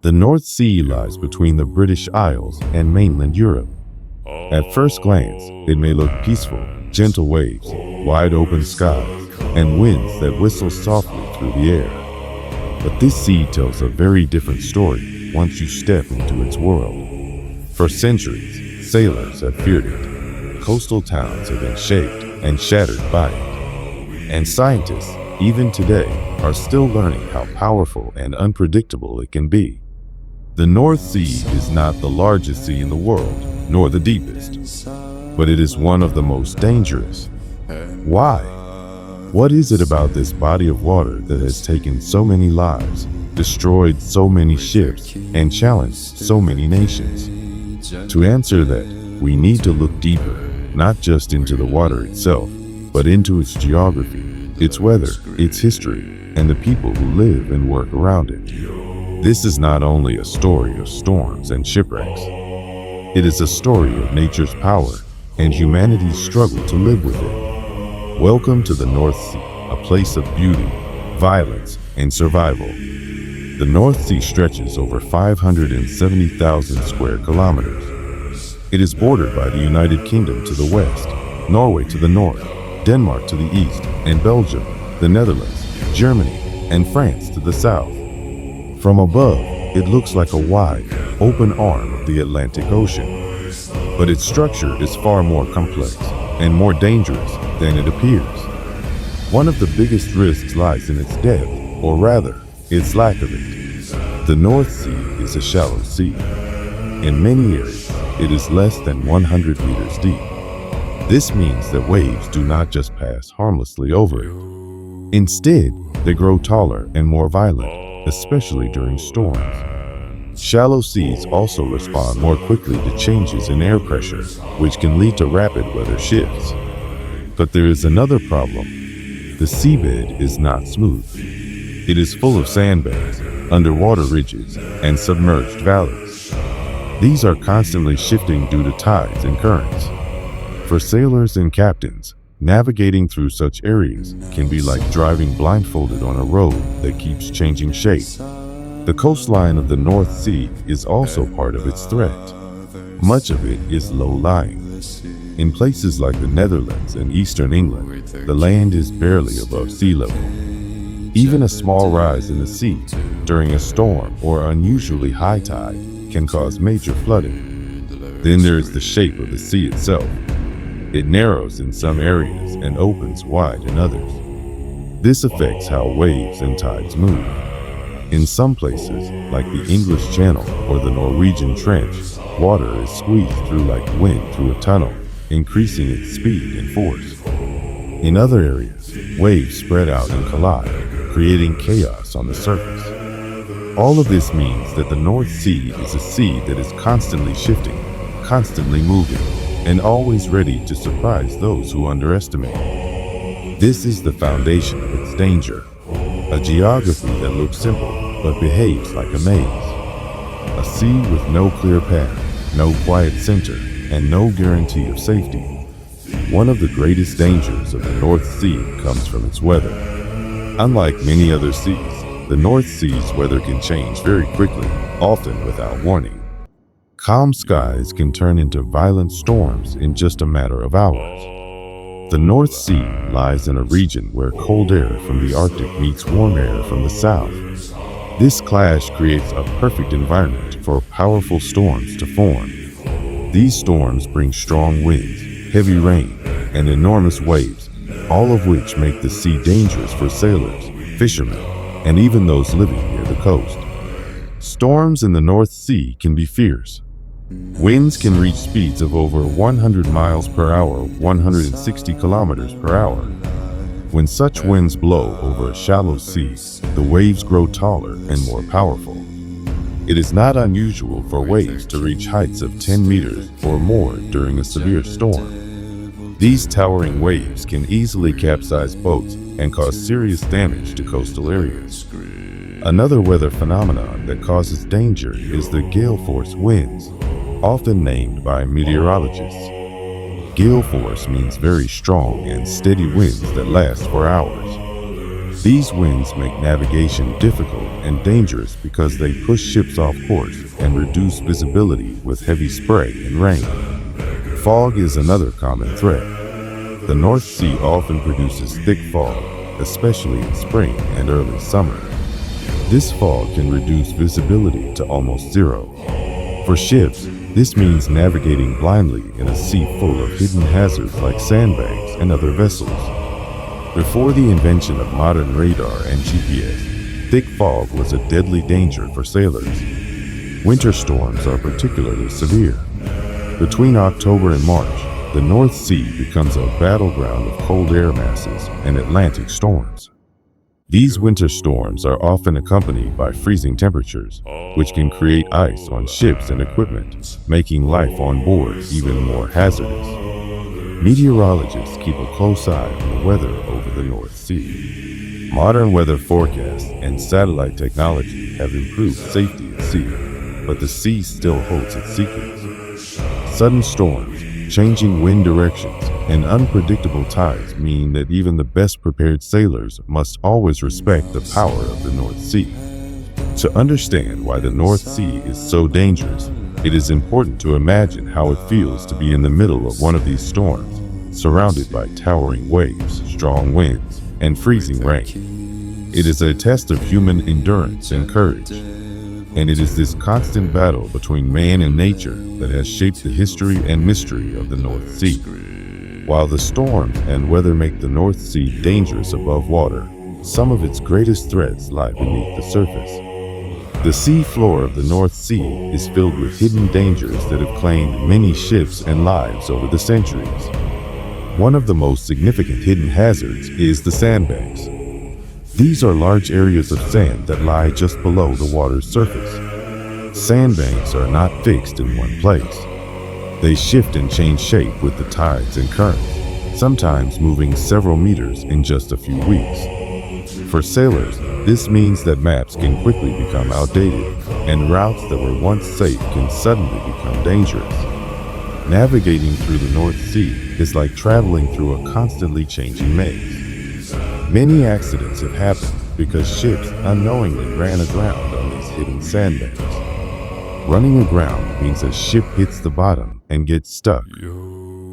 The North Sea lies between the British Isles and mainland Europe. At first glance, it may look peaceful, gentle waves, wide open skies, and winds that whistle softly through the air. But this sea tells a very different story once you step into its world. For centuries, sailors have feared it. Coastal towns have been shaped and shattered by it. And scientists, even today, are still learning how powerful and unpredictable it can be. The North Sea is not the largest sea in the world, nor the deepest, but it is one of the most dangerous. Why? What is it about this body of water that has taken so many lives, destroyed so many ships, and challenged so many nations? To answer that, we need to look deeper, not just into the water itself, but into its geography, its weather, its history, and the people who live and work around it. This is not only a story of storms and shipwrecks. It is a story of nature's power and humanity's struggle to live with it. Welcome to the North Sea, a place of beauty, violence, and survival. The North Sea stretches over 570,000 square kilometers. It is bordered by the United Kingdom to the west, Norway to the north, Denmark to the east, and Belgium, the Netherlands, Germany, and France to the south. From above, it looks like a wide, open arm of the Atlantic Ocean. But its structure is far more complex and more dangerous than it appears. One of the biggest risks lies in its depth, or rather, its lack of it. The North Sea is a shallow sea. In many areas, it is less than 100 meters deep. This means that waves do not just pass harmlessly over it. Instead, they grow taller and more violent, especially during storms. Shallow seas also respond more quickly to changes in air pressure, which can lead to rapid weather shifts. But there is another problem. The seabed is not smooth. It is full of sandbanks, underwater ridges, and submerged valleys. These are constantly shifting due to tides and currents. For sailors and captains, navigating through such areas can be like driving blindfolded on a road that keeps changing shape. The coastline of the North Sea is also part of its threat. Much of it is low-lying. In places like the Netherlands and eastern England, the land is barely above sea level. Even a small rise in the sea during a storm or unusually high tide can cause major flooding. Then there is the shape of the sea itself. It narrows in some areas and opens wide in others. This affects how waves and tides move. In some places, like the English Channel or the Norwegian Trench, water is squeezed through like wind through a tunnel, increasing its speed and force. In other areas, waves spread out and collide, creating chaos on the surface. All of this means that the North Sea is a sea that is constantly shifting, constantly moving, and always ready to surprise those who underestimate it. This is the foundation of its danger, a geography that looks simple but behaves like a maze. A sea with no clear path, no quiet center, and no guarantee of safety. One of the greatest dangers of the North Sea comes from its weather. Unlike many other seas, the North Sea's weather can change very quickly, often without warning. Calm skies can turn into violent storms in just a matter of hours. The North Sea lies in a region where cold air from the Arctic meets warm air from the south. This clash creates a perfect environment for powerful storms to form. These storms bring strong winds, heavy rain, and enormous waves, all of which make the sea dangerous for sailors, fishermen, and even those living near the coast. Storms in the North Sea can be fierce. Winds can reach speeds of over 100 miles per hour, 160 kilometers per hour. When such winds blow over a shallow sea, the waves grow taller and more powerful. It is not unusual for waves to reach heights of 10 meters or more during a severe storm. These towering waves can easily capsize boats and cause serious damage to coastal areas. Another weather phenomenon that causes danger is the gale force winds, often named by meteorologists. Gale force means very strong and steady winds that last for hours. These winds make navigation difficult and dangerous because they push ships off course and reduce visibility with heavy spray and rain. Fog is another common threat. The North Sea often produces thick fog, especially in spring and early summer. This fog can reduce visibility to almost zero. For ships, this means navigating blindly in a sea full of hidden hazards like sandbanks and other vessels. Before the invention of modern radar and GPS, thick fog was a deadly danger for sailors. Winter storms are particularly severe. Between October and March, the North Sea becomes a battleground of cold air masses and Atlantic storms. These winter storms are often accompanied by freezing temperatures, which can create ice on ships and equipment, making life on board even more hazardous. Meteorologists keep a close eye on the weather over the North Sea. Modern weather forecasts and satellite technology have improved safety at sea, but the sea still holds its secrets. Sudden storms, changing wind directions, and unpredictable tides mean that even the best prepared sailors must always respect the power of the North Sea. To understand why the North Sea is so dangerous, it is important to imagine how it feels to be in the middle of one of these storms, surrounded by towering waves, strong winds, and freezing rain. It is a test of human endurance and courage, and it is this constant battle between man and nature that has shaped the history and mystery of the North Sea. While the storms and weather make the North Sea dangerous above water, some of its greatest threats lie beneath the surface. The sea floor of the North Sea is filled with hidden dangers that have claimed many ships and lives over the centuries. One of the most significant hidden hazards is the sandbanks. These are large areas of sand that lie just below the water's surface. Sandbanks are not fixed in one place. They shift and change shape with the tides and currents, sometimes moving several meters in just a few weeks. For sailors, this means that maps can quickly become outdated, and routes that were once safe can suddenly become dangerous. Navigating through the North Sea is like traveling through a constantly changing maze. Many accidents have happened because ships unknowingly ran aground on these hidden sandbanks. Running aground means a ship hits the bottom and gets stuck.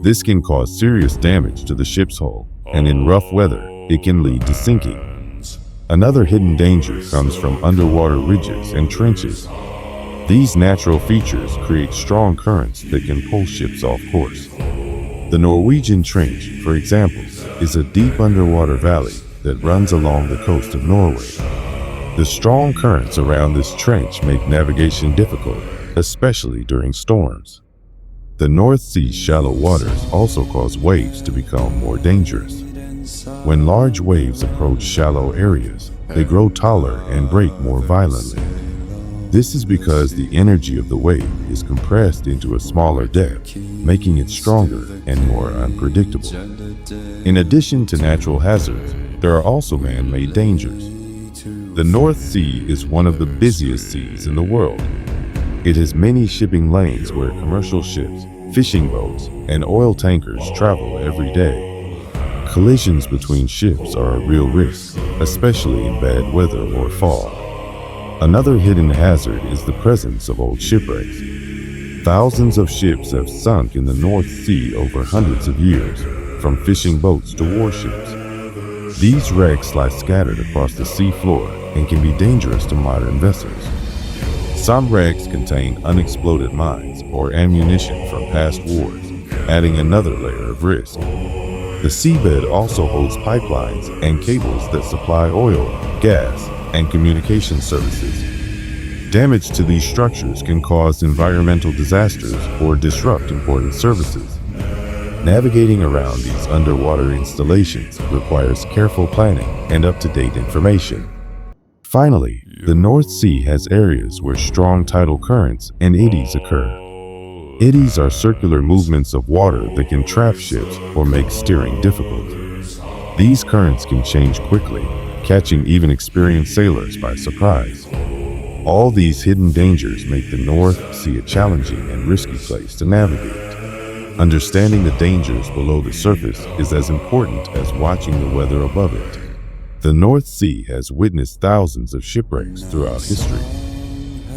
This can cause serious damage to the ship's hull, and in rough weather, it can lead to sinking. Another hidden danger comes from underwater ridges and trenches. These natural features create strong currents that can pull ships off course. The Norwegian Trench, for example, is a deep underwater valley that runs along the coast of Norway. The strong currents around this trench make navigation difficult, especially during storms. The North Sea's shallow waters also cause waves to become more dangerous. When large waves approach shallow areas, they grow taller and break more violently. This is because the energy of the wave is compressed into a smaller depth, making it stronger and more unpredictable. In addition to natural hazards, there are also man-made dangers. The North Sea is one of the busiest seas in the world. It has many shipping lanes where commercial ships, fishing boats, and oil tankers travel every day. Collisions between ships are a real risk, especially in bad weather or fog. Another hidden hazard is the presence of old shipwrecks. Thousands of ships have sunk in the North Sea over hundreds of years, from fishing boats to warships. These wrecks lie scattered across the sea floor and can be dangerous to modern vessels. Some wrecks contain unexploded mines or ammunition from past wars, adding another layer of risk. The seabed also holds pipelines and cables that supply oil, gas, and communication services. Damage to these structures can cause environmental disasters or disrupt important services. Navigating around these underwater installations requires careful planning and up-to-date information. Finally, the North Sea has areas where strong tidal currents and eddies occur. Eddies are circular movements of water that can trap ships or make steering difficult. These currents can change quickly, catching even experienced sailors by surprise. All these hidden dangers make the North Sea a challenging and risky place to navigate. Understanding the dangers below the surface is as important as watching the weather above it. The North Sea has witnessed thousands of shipwrecks throughout history.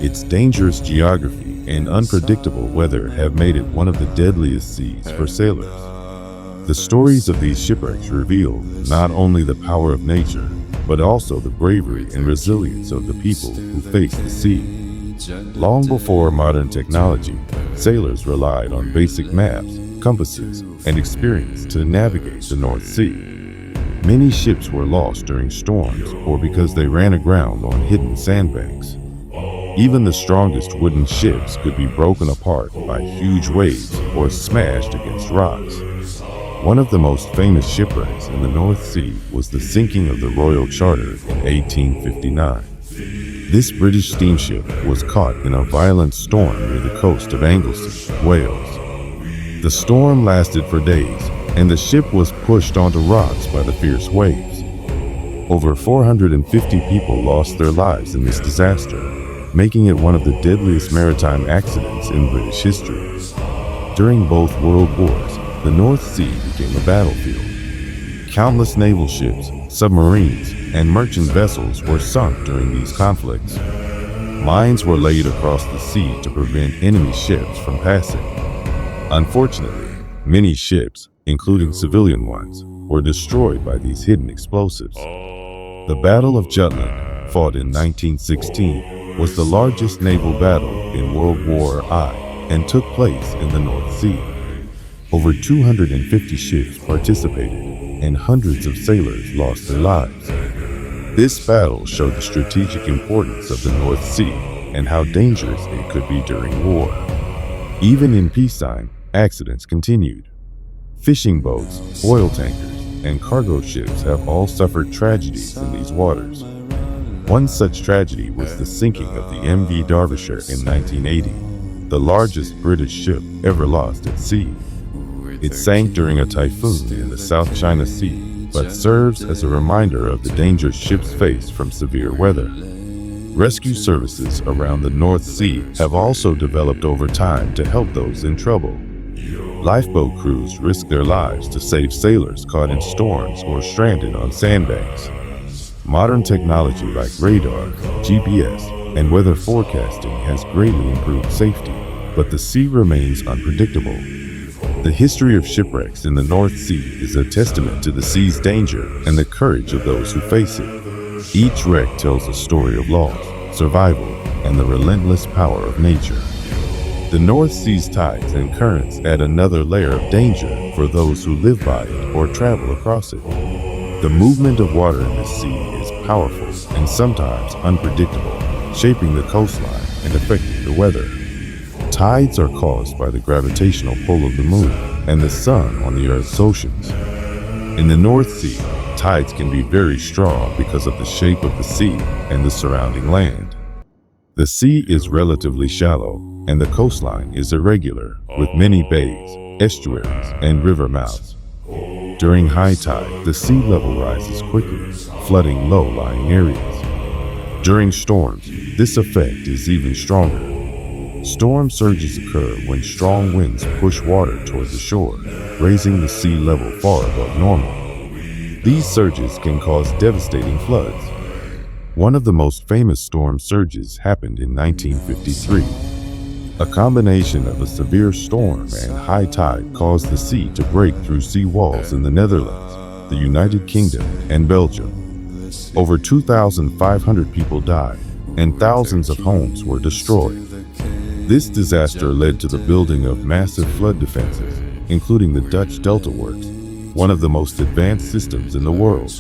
Its dangerous geography and unpredictable weather have made it one of the deadliest seas for sailors. The stories of these shipwrecks reveal not only the power of nature, but also the bravery and resilience of the people who face the sea. Long before modern technology, sailors relied on basic maps, compasses, and experience to navigate the North Sea. Many ships were lost during storms or because they ran aground on hidden sandbanks. Even the strongest wooden ships could be broken apart by huge waves or smashed against rocks. One of the most famous shipwrecks in the North Sea was the sinking of the Royal Charter in 1859. This British steamship was caught in a violent storm near the coast of Anglesey, Wales. The storm lasted for days, and the ship was pushed onto rocks by the fierce waves. Over 450 people lost their lives in this disaster, making it one of the deadliest maritime accidents in British history. During both World Wars, the North Sea became a battlefield. Countless naval ships, submarines, and merchant vessels were sunk during these conflicts. Mines were laid across the sea to prevent enemy ships from passing. Unfortunately, many ships, including civilian ones, were destroyed by these hidden explosives. The Battle of Jutland, fought in 1916, was the largest naval battle in World War I and took place in the North Sea. Over 250 ships participated, and hundreds of sailors lost their lives. This battle showed the strategic importance of the North Sea and how dangerous it could be during war. Even in peacetime, accidents continued. Fishing boats, oil tankers, and cargo ships have all suffered tragedies in these waters. One such tragedy was the sinking of the MV Derbyshire in 1980, the largest British ship ever lost at sea. It sank during a typhoon in the South China Sea, but serves as a reminder of the dangers ships face from severe weather. Rescue services around the North Sea have also developed over time to help those in trouble. Lifeboat crews risk their lives to save sailors caught in storms or stranded on sandbanks. Modern technology like radar, GPS, and weather forecasting has greatly improved safety, but the sea remains unpredictable. The history of shipwrecks in the North Sea is a testament to the sea's danger and the courage of those who face it. Each wreck tells a story of loss, survival, and the relentless power of nature. The North Sea's tides and currents add another layer of danger for those who live by it or travel across it. The movement of water in the sea is powerful and sometimes unpredictable, shaping the coastline and affecting the weather. Tides are caused by the gravitational pull of the moon and the sun on the Earth's oceans. In the North Sea, tides can be very strong because of the shape of the sea and the surrounding land. The sea is relatively shallow, and the coastline is irregular, with many bays, estuaries, and river mouths. During high tide, the sea level rises quickly, flooding low-lying areas. During storms, this effect is even stronger. Storm surges occur when strong winds push water toward the shore, raising the sea level far above normal. These surges can cause devastating floods. One of the most famous storm surges happened in 1953. A combination of a severe storm and high tide caused the sea to break through sea walls in the Netherlands, the United Kingdom, and Belgium. Over 2,500 people died, and thousands of homes were destroyed. This disaster led to the building of massive flood defenses, including the Dutch Delta Works, one of the most advanced systems in the world.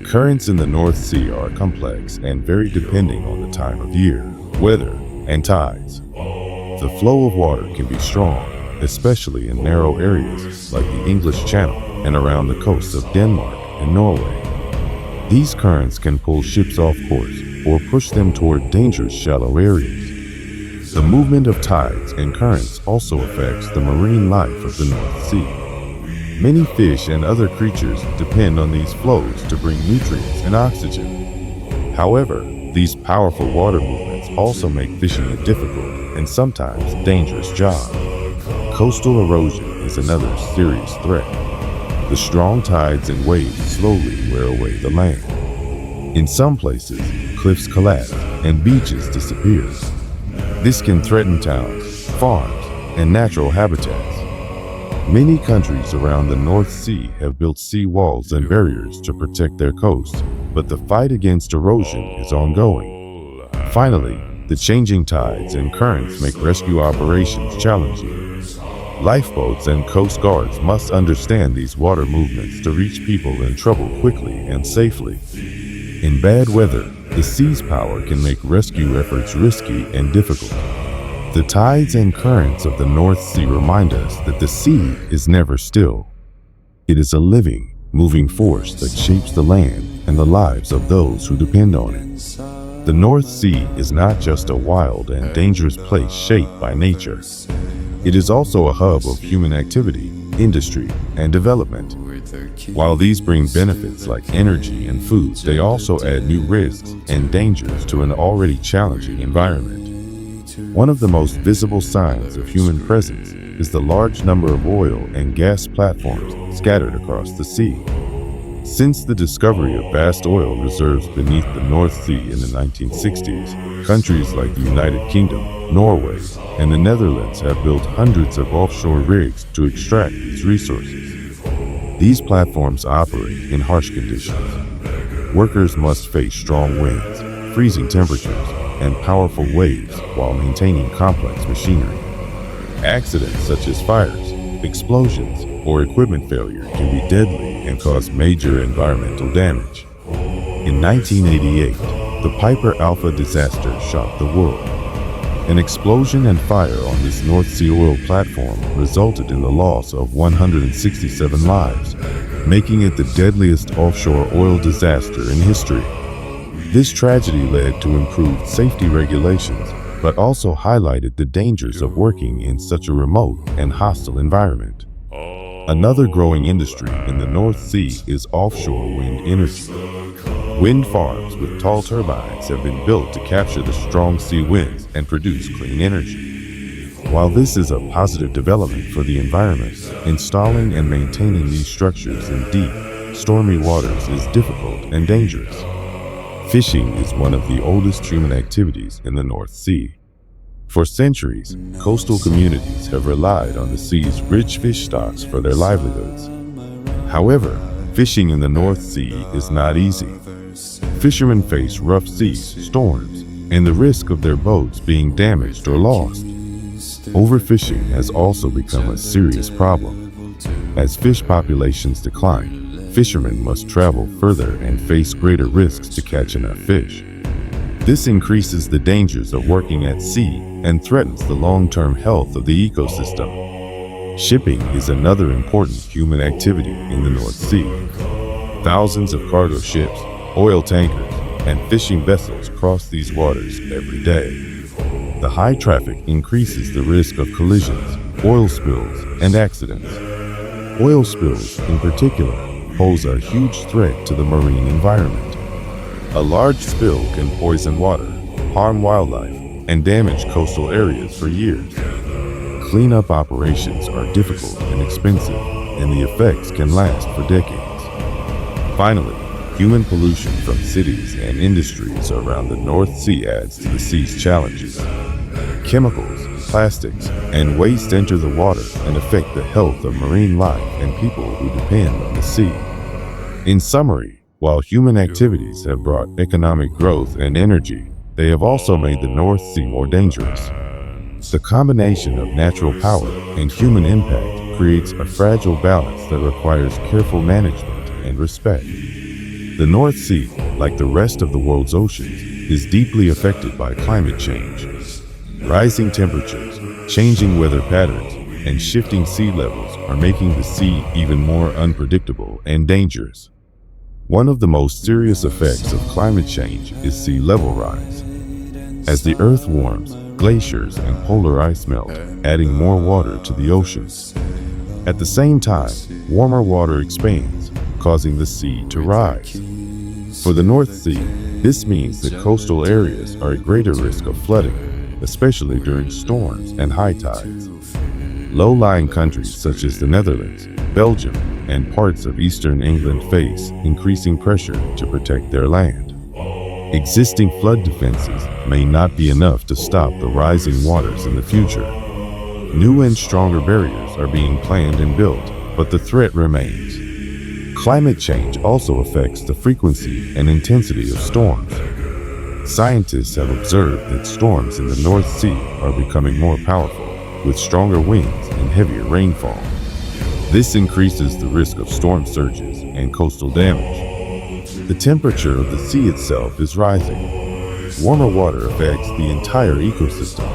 Currents in the North Sea are complex and vary depending on the time of year, weather, and tides. The flow of water can be strong, especially in narrow areas like the English Channel and around the coasts of Denmark and Norway. These currents can pull ships off course or push them toward dangerous shallow areas. The movement of tides and currents also affects the marine life of the North Sea. Many fish and other creatures depend on these flows to bring nutrients and oxygen. However, these powerful water movements also make fishing a difficult and sometimes dangerous job. Coastal erosion is another serious threat. The strong tides and waves slowly wear away the land, In some places, cliffs collapse and beaches disappear. This can threaten towns, farms, and natural habitats. Many countries around the North Sea have built sea walls and barriers to protect their coasts, but the fight against erosion is ongoing. Finally, the changing tides and currents make rescue operations challenging. Lifeboats and coast guards must understand these water movements to reach people in trouble quickly and safely. In bad weather, the sea's power can make rescue efforts risky and difficult. The tides and currents of the North Sea remind us that the sea is never still. It is a living, moving force that shapes the land and the lives of those who depend on it. The North Sea is not just a wild and dangerous place shaped by nature. It is also a hub of human activity, industry, and development. While these bring benefits like energy and food, they also add new risks and dangers to an already challenging environment. One of the most visible signs of human presence is the large number of oil and gas platforms scattered across the sea. Since the discovery of vast oil reserves beneath the North Sea in the 1960s, countries like the United Kingdom, Norway, and the Netherlands have built hundreds of offshore rigs to extract these resources. These platforms operate in harsh conditions. Workers must face strong winds, freezing temperatures, and powerful waves while maintaining complex machinery. Accidents such as fires, explosions, or equipment failure can be deadly and cause major environmental damage. In 1988, the Piper Alpha disaster shocked the world. An explosion and fire on this North Sea oil platform resulted in the loss of 167 lives, making it the deadliest offshore oil disaster in history. This tragedy led to improved safety regulations, but also highlighted the dangers of working in such a remote and hostile environment. Another growing industry in the North Sea is offshore wind energy. Wind farms with tall turbines have been built to capture the strong sea winds and produce clean energy. While this is a positive development for the environment, installing and maintaining these structures in deep, stormy waters is difficult and dangerous. Fishing is one of the oldest human activities in the North Sea. For centuries, coastal communities have relied on the sea's rich fish stocks for their livelihoods. However, fishing in the North Sea is not easy. Fishermen face rough seas, storms, and the risk of their boats being damaged or lost. Overfishing has also become a serious problem. As fish populations decline, fishermen must travel further and face greater risks to catch enough fish. This increases the dangers of working at sea and threatens the long-term health of the ecosystem. Shipping is another important human activity in the North Sea. Thousands of cargo ships, oil tankers, and fishing vessels cross these waters every day. The high traffic increases the risk of collisions, oil spills, and accidents. Oil spills, in particular, pose a huge threat to the marine environment. A large spill can poison water, harm wildlife, and damage coastal areas for years. Cleanup operations are difficult and expensive, and the effects can last for decades. Finally, human pollution from cities and industries around the North Sea adds to the sea's challenges. Chemicals, plastics, and waste enter the water and affect the health of marine life and people who depend on the sea. In summary, while human activities have brought economic growth and energy, they have also made the North Sea more dangerous. The combination of natural power and human impact creates a fragile balance that requires careful management and respect. The North Sea, like the rest of the world's oceans, is deeply affected by climate change. Rising temperatures, changing weather patterns, and shifting sea levels are making the sea even more unpredictable and dangerous. One of the most serious effects of climate change is sea level rise. As the Earth warms, glaciers and polar ice melt, adding more water to the oceans. At the same time, warmer water expands, causing the sea to rise. For the North Sea, this means that coastal areas are at greater risk of flooding, especially during storms and high tides. Low-lying countries such as the Netherlands, Belgium, and parts of eastern England face increasing pressure to protect their land. Existing flood defenses may not be enough to stop the rising waters in the future. New and stronger barriers are being planned and built, but the threat remains. Climate change also affects the frequency and intensity of storms. Scientists have observed that storms in the North Sea are becoming more powerful, with stronger winds and heavier rainfall. This increases the risk of storm surges and coastal damage. The temperature of the sea itself is rising. Warmer water affects the entire ecosystem.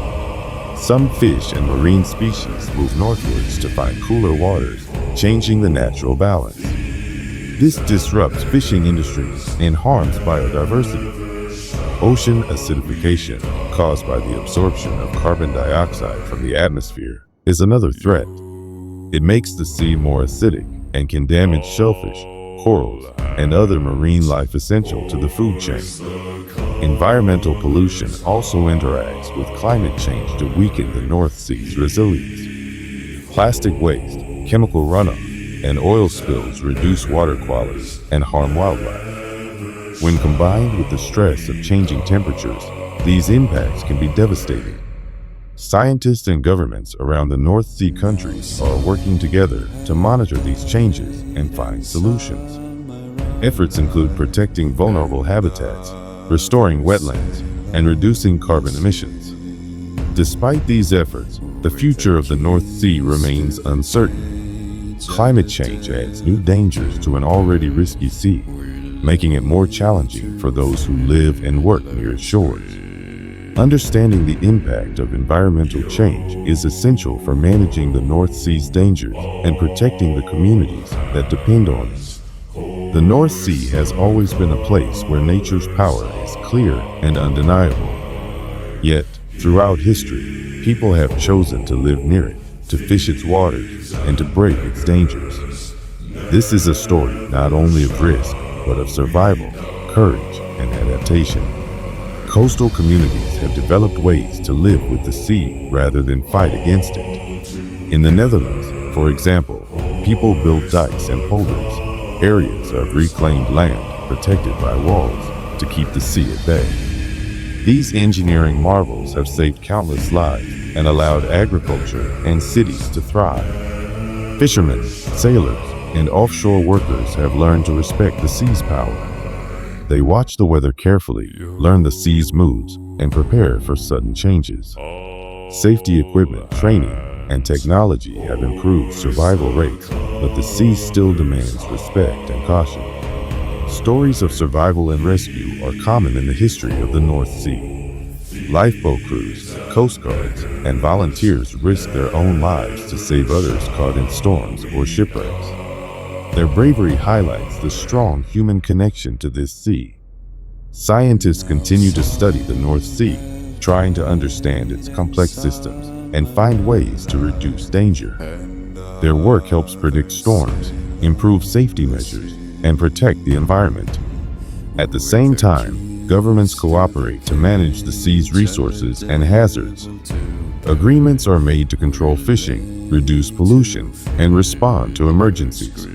Some fish and marine species move northwards to find cooler waters, changing the natural balance. This disrupts fishing industries and harms biodiversity. Ocean acidification, caused by the absorption of carbon dioxide from the atmosphere, is another threat. It makes the sea more acidic and can damage shellfish, corals, and other marine life essential to the food chain. Environmental pollution also interacts with climate change to weaken the North Sea's resilience. Plastic waste, chemical runoff, and oil spills reduce water quality and harm wildlife. When combined with the stress of changing temperatures, these impacts can be devastating. Scientists and governments around the North Sea countries are working together to monitor these changes and find solutions. Efforts include protecting vulnerable habitats, restoring wetlands, and reducing carbon emissions. Despite these efforts, the future of the North Sea remains uncertain. Climate change adds new dangers to an already risky sea, making it more challenging for those who live and work near its shores. Understanding the impact of environmental change is essential for managing the North Sea's dangers and protecting the communities that depend on it. The North Sea has always been a place where nature's power is clear and undeniable. Yet, throughout history, people have chosen to live near it, to fish its waters, and to brave its dangers. This is a story not only of risk, but of survival, courage, and adaptation. Coastal communities have developed ways to live with the sea rather than fight against it. In the Netherlands, for example, people built dikes and polders, areas of reclaimed land protected by walls to keep the sea at bay. These engineering marvels have saved countless lives and allowed agriculture and cities to thrive. Fishermen, sailors, and offshore workers have learned to respect the sea's power. They watch the weather carefully, learn the sea's moods, and prepare for sudden changes. Safety equipment, training, and technology have improved survival rates, but the sea still demands respect and caution. Stories of survival and rescue are common in the history of the North Sea. Lifeboat crews, coast guards, and volunteers risk their own lives to save others caught in storms or shipwrecks. Their bravery highlights the strong human connection to this sea. Scientists continue to study the North Sea, trying to understand its complex systems and find ways to reduce danger. Their work helps predict storms, improve safety measures, and protect the environment. At the same time, governments cooperate to manage the sea's resources and hazards. Agreements are made to control fishing, reduce pollution, and respond to emergencies.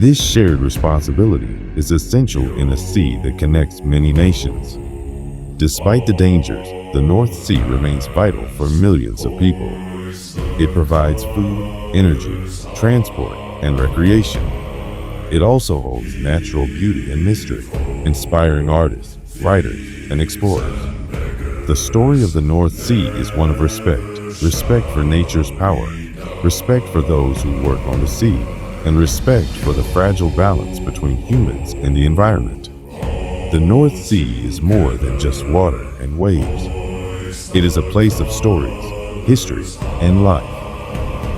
This shared responsibility is essential in a sea that connects many nations. Despite the dangers, the North Sea remains vital for millions of people. It provides food, energy, transport, and recreation. It also holds natural beauty and mystery, inspiring artists, writers, and explorers. The story of the North Sea is one of respect for nature's power, respect for those who work on the sea, and respect for the fragile balance between humans and the environment. The North Sea is more than just water and waves. It is a place of stories, history, and life.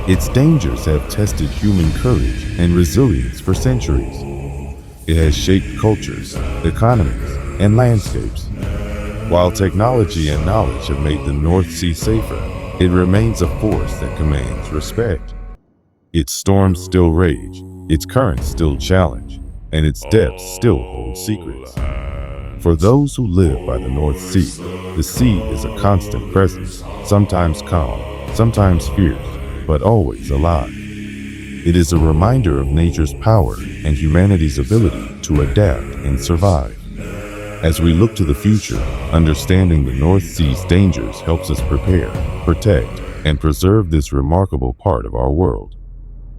Its dangers have tested human courage and resilience for centuries. It has shaped cultures, economies, and landscapes. While technology and knowledge have made the North Sea safer, it remains a force that commands respect. Its storms still rage, its currents still challenge, and its depths still hold secrets. For those who live by the North Sea, the sea is a constant presence, sometimes calm, sometimes fierce, but always alive. It is a reminder of nature's power and humanity's ability to adapt and survive. As we look to the future, understanding the North Sea's dangers helps us prepare, protect, and preserve this remarkable part of our world.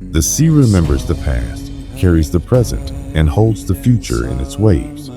The sea remembers the past, carries the present, and holds the future in its waves.